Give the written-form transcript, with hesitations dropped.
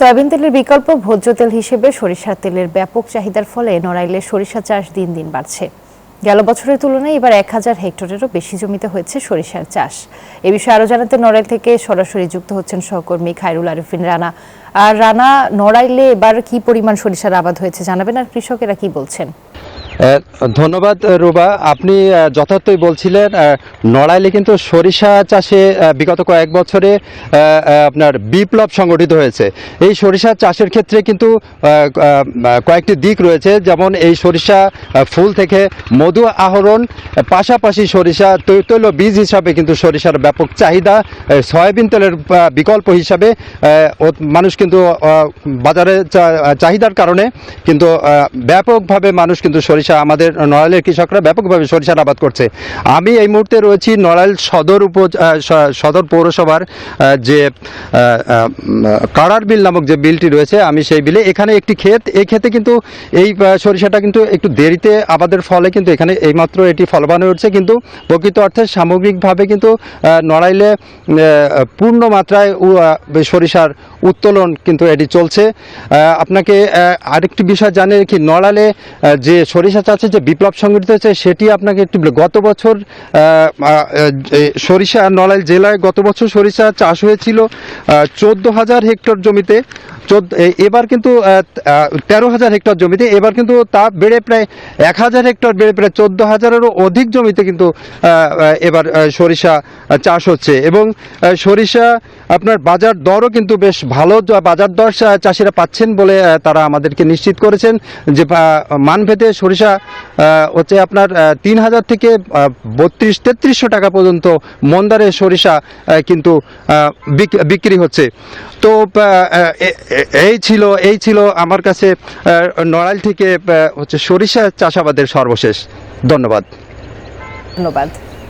Soybean তেলের বিকল্প ভোজ্য তেল হিসেবে সরিষার তেলের ব্যাপক চাহিদার ফলে নড়াইলে সরিষা চাষ দিন দিন বাড়ছে। গেল বছরের তুলনায় এবার 1000 হেক্টরেরও বেশি জমিতে হয়েছে সরিষার চাষ। এ বিষয়ে আরো জানাতে নড়াইল থেকে সরাসরি যুক্ত হচ্ছেন সহকর্মী খায়রুল আরিফিন রানা। আর রানা, নড়াইলে এবার কি পরিমাণ সরিষার আবাদ হয়েছে জানাবেন, আর কৃষকেরা কি বলছেন? ধন্যবাদ রুবা, আপনি যথার্থই বলছিলেন। নড়াইলে কিন্তু সরিষা চাষে বিগত কয়েক বছরে আপনার বিপ্লব সংগঠিত হয়েছে। এই সরিষা চাষের ক্ষেত্রে কিন্তু কয়েকটি দিক রয়েছে, যেমন এই সরিষা ফুল থেকে মধু আহরণ, পাশাপাশি সরিষা তৈল বীজ হিসাবে কিন্তু সরিষার ব্যাপক চাহিদা, সয়াবিন তেলের বিকল্প হিসাবে মানুষ কিন্তু বাজারে চাহিদার কারণে কিন্তু ব্যাপকভাবে মানুষ কিন্তু সরিষা, আমাদের নড়াইলের কৃষকরা ব্যাপকভাবে সরিষার আবাদ করছে। আমি এই মুহূর্তে রয়েছি নড়াইল সদর পৌরসভার যে কাড়ার বিল নামক যে বিলটি রয়েছে, আমি সেই বিলে, এখানে একটি ক্ষেত, এই ক্ষেতে কিন্তু এই সরিষাটা কিন্তু একটু দেরিতে আবাদের ফলে কিন্তু এখানে এইমাত্র এটি ফলবান হচ্ছে, কিন্তু প্রকৃত অর্থে সামগ্রিকভাবে কিন্তু নড়াইলে পূর্ণ মাত্রায় সরিষার উত্তোলন কিন্তু এটি চলছে। আপনাকে আরেকটি বিষয় জানিয়ে রাখি, নড়াইলে যে সরিষা চাষে যে বিপ্লব সংগঠিত হয়েছে সেটি আপনাকে একটু, গত বছর সরিষা নড়াইল জেলায় গত বছর সরিষা চাষ হয়েছিল 14,000 হেক্টর জমিতে। এবার কিন্তু 13,000 হেক্টর জমিতে, এবার কিন্তু তা বেড়ে প্রায় 1,000 হেক্টর বেড়ে প্রায় 14,000-এরও অধিক জমিতে কিন্তু এবার সরিষা চাষ হচ্ছে। এবং সরিষা আপনার বাজার দরও কিন্তু বেশ ভালো বাজার দর চাষিরা পাচ্ছেন বলে তারা আমাদেরকে নিশ্চিত করেছেন, যে মানভেদে সরিষা হচ্ছে আপনার 3,000 থেকে 3200-3300 টাকা পর্যন্ত মন্দারে সরিষা কিন্তু বিক্রি হচ্ছে। তো এই ছিল আমার কাছে নড়াইল থেকে হচ্ছে সরিষা চাষাবাদের সর্বশেষ। ধন্যবাদ।